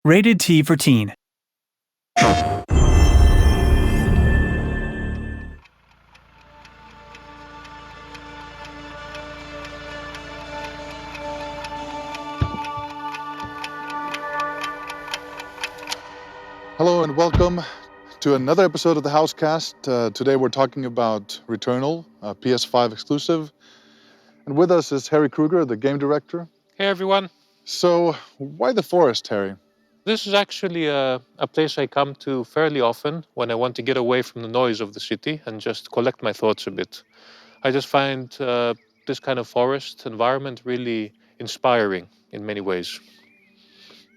Rated T for Teen. Hello and welcome to another episode of the Housecast. Today we're talking about Returnal, a PS5 exclusive. And with us is Harry Kruger, the game director. Hey everyone. So, why the forest, Harry? This is actually a place I come to fairly often when I want to get away from the noise of the city and just collect my thoughts a bit. I just find this kind of forest environment really inspiring in many ways.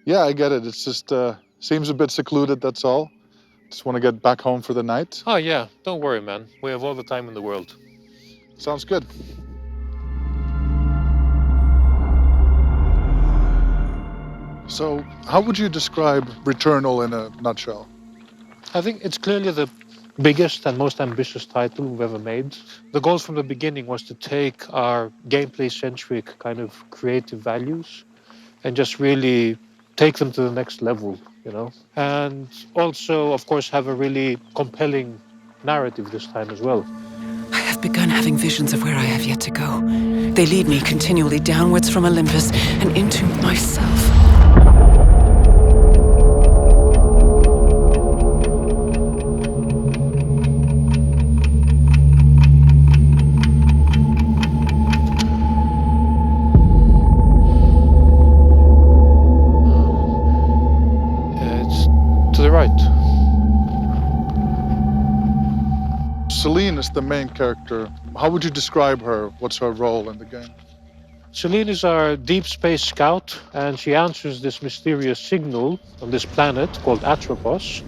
Yeah, I get it. It's just seems a bit secluded, that's all. Just want to get back home for the night. Oh yeah, don't worry man. We have all the time in the world. Sounds good. So, how would you describe Returnal in a nutshell? I think it's clearly the biggest and most ambitious title we've ever made. The goal from the beginning was to take our gameplay-centric kind of creative values and just really take them to the next level, and also, of course, have a really compelling narrative this time as well. I have begun having visions of where I have yet to go. They lead me continually downwards from Olympus and into myself. To the right. Celine is the main character. How would you describe her? What's her role in the game? Celine is our deep space scout, and she answers this mysterious signal on this planet called Atropos.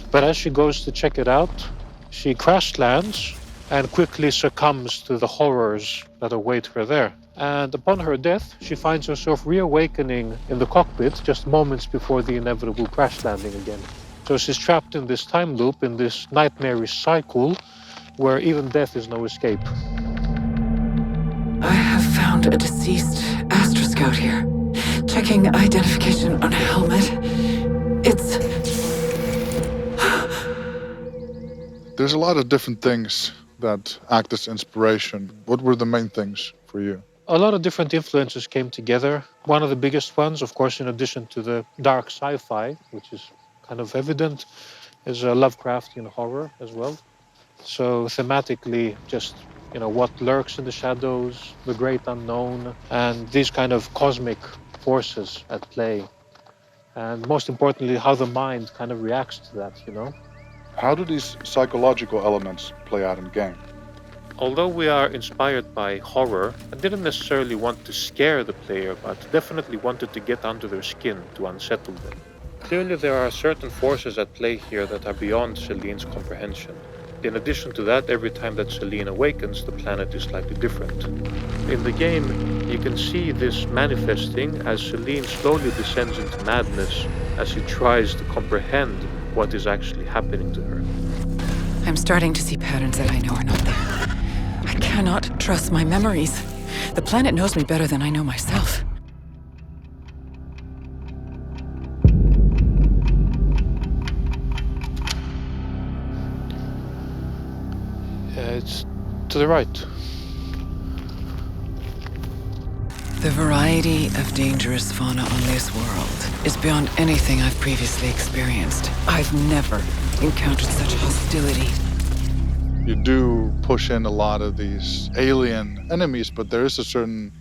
But as she goes to check it out, she crash lands and quickly succumbs to the horrors that await her there. And upon her death, she finds herself reawakening in the cockpit just moments before the inevitable crash landing again. So she's trapped in this time loop, in this nightmarish cycle, where even death is no escape. I have found a deceased Astra Scout here. Checking identification on helmet. It's... There's a lot of different things that act as inspiration. What were the main things for you? A lot of different influences came together. One of the biggest ones, of course, in addition to the dark sci-fi, which is kind of evident, is Lovecraftian horror as well. So thematically, just what lurks in the shadows, the great unknown, and these kind of cosmic forces at play. And most importantly, how the mind kind of reacts to that, How do these psychological elements play out in game? Although we are inspired by horror, I didn't necessarily want to scare the player, but definitely wanted to get under their skin to unsettle them. Clearly there are certain forces at play here that are beyond Celine's comprehension. In addition to that, every time that Celine awakens, the planet is slightly different. In the game, you can see this manifesting as Celine slowly descends into madness as she tries to comprehend what is actually happening to her. I'm starting to see patterns that I know are not there. I cannot trust my memories. The planet knows me better than I know myself. It's to the right. The variety of dangerous fauna on this world is beyond anything I've previously experienced. I've never encountered such hostility. You do push in a lot of these alien enemies, but there is a certain,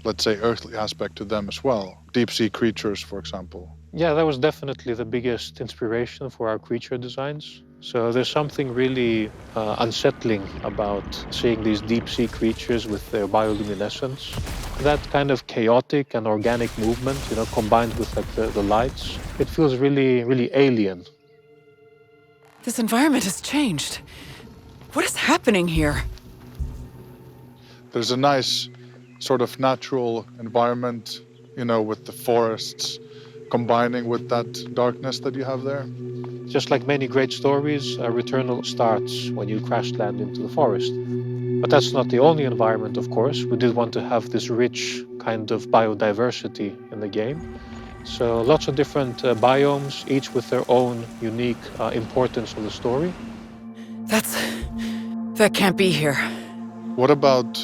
let's say, earthly aspect to them as well. Deep-sea creatures, for example. Yeah, that was definitely the biggest inspiration for our creature designs. So there's something really unsettling about seeing these deep-sea creatures with their bioluminescence. That kind of chaotic and organic movement, combined with the lights, it feels really, really alien. This environment has changed. What is happening here? There's a nice sort of natural environment, with the forests combining with that darkness that you have there. Just like many great stories, Returnal starts when you crash land into the forest. But that's not the only environment, of course. We did want to have this rich kind of biodiversity in the game. So lots of different biomes, each with their own unique importance to the story. That can't be here. What about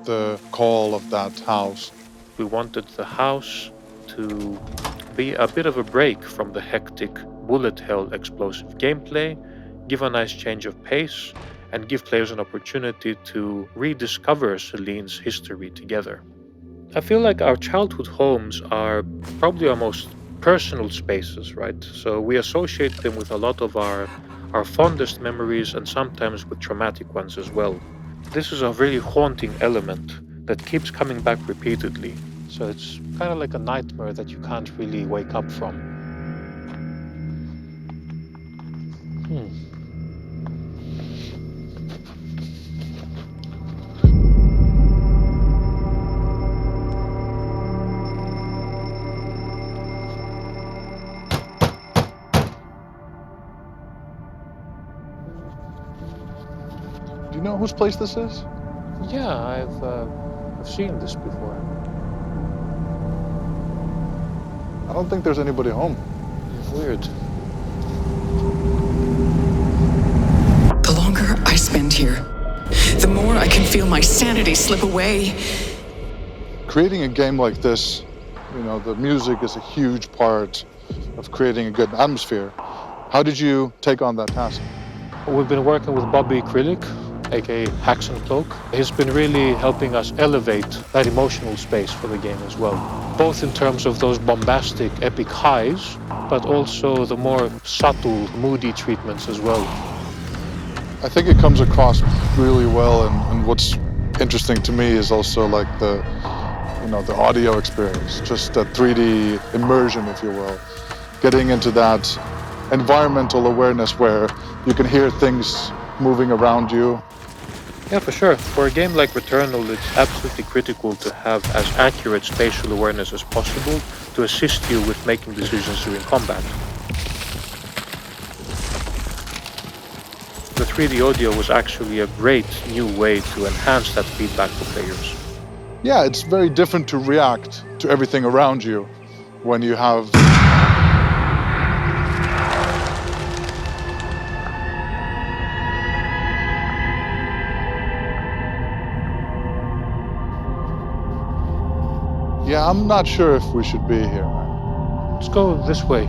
the call of that house? We wanted the house to be a bit of a break from the hectic bullet hell explosive gameplay, give a nice change of pace, and give players an opportunity to rediscover Celine's history together. I feel like our childhood homes are probably our most personal spaces, right? So we associate them with a lot of our fondest memories and sometimes with traumatic ones as well. This is a really haunting element that keeps coming back repeatedly. So it's kind of like a nightmare that you can't really wake up from. Do you know whose place this is? Yeah, I've seen this before. I don't think there's anybody home. Weird. The longer I spend here, the more I can feel my sanity slip away. Creating a game like this, you know, the music is a huge part of creating a good atmosphere. How did you take on that task? We've been working with Bobby Acrylic, aka Hacks and Cloak. He's been really helping us elevate that emotional space for the game as well. Both in terms of those bombastic, epic highs, but also the more subtle, moody treatments as well. I think it comes across really well, and what's interesting to me is also like the audio experience, just a 3D immersion, if you will. Getting into that environmental awareness where you can hear things moving around you. Yeah, for sure. For a game like Returnal, it's absolutely critical to have as accurate spatial awareness as possible to assist you with making decisions during combat. The 3D audio was actually a great new way to enhance that feedback for players. Yeah, it's very different to react to everything around you when you have Yeah, I'm not sure if we should be here, man. Let's go this way.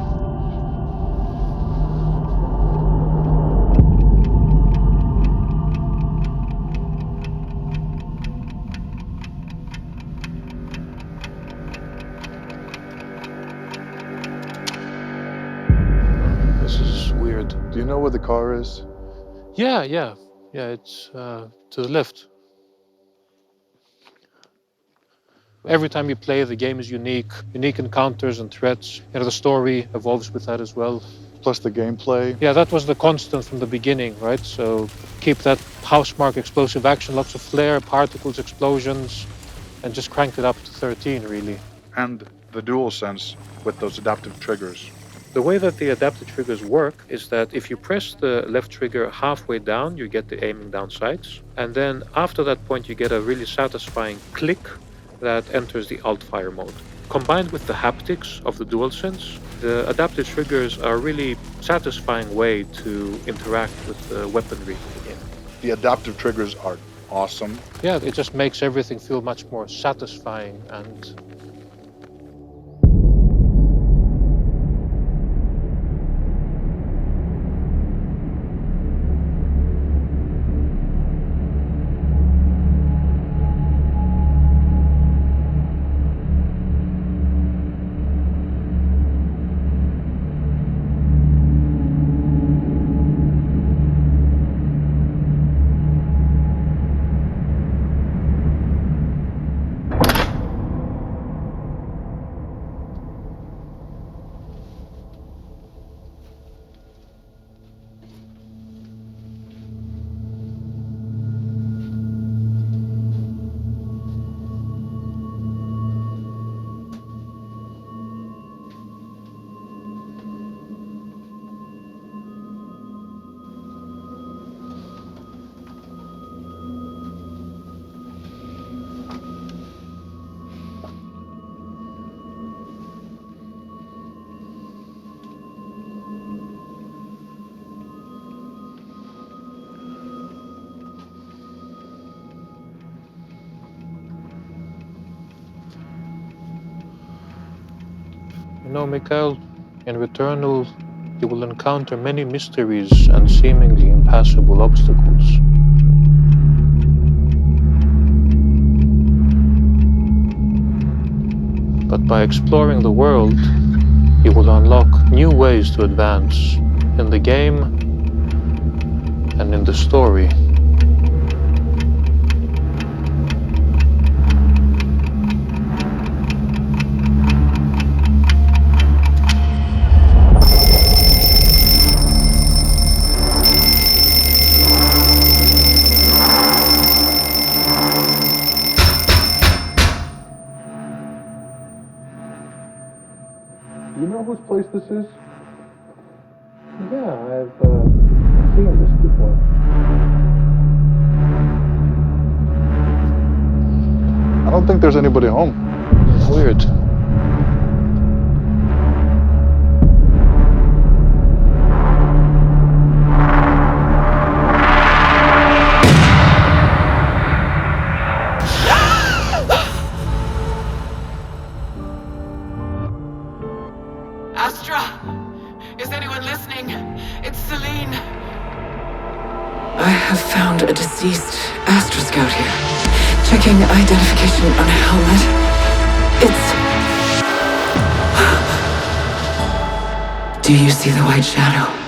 This is weird. Do you know where the car is? Yeah, it's to the left. Every time you play, the game is unique encounters and threats. You know, the story evolves with that as well. Plus the gameplay. Yeah, that was the constant from the beginning, right? So keep that housemark explosive action, lots of flare, particles, explosions, and just cranked it up to 13, really. And the DualSense with those adaptive triggers. The way that the adaptive triggers work is that if you press the left trigger halfway down, you get the aiming down sights. And then after that point, you get a really satisfying click that enters the alt fire mode. Combined with the haptics of the DualSense, the adaptive triggers are a really satisfying way to interact with the weaponry in the game. The adaptive triggers are awesome. Yeah, it just makes everything feel much more satisfying and No, Mikhail, in Returnal, you will encounter many mysteries and seemingly impassable obstacles. But by exploring the world, you will unlock new ways to advance in the game and in the story. Do you know whose place this is? Yeah, I've seen this before. I don't think there's anybody home. Weird. Astra! Is anyone listening? It's Celine. I have found a deceased Astra Scout here. Checking identification on a helmet. It's... Do you see the white shadow?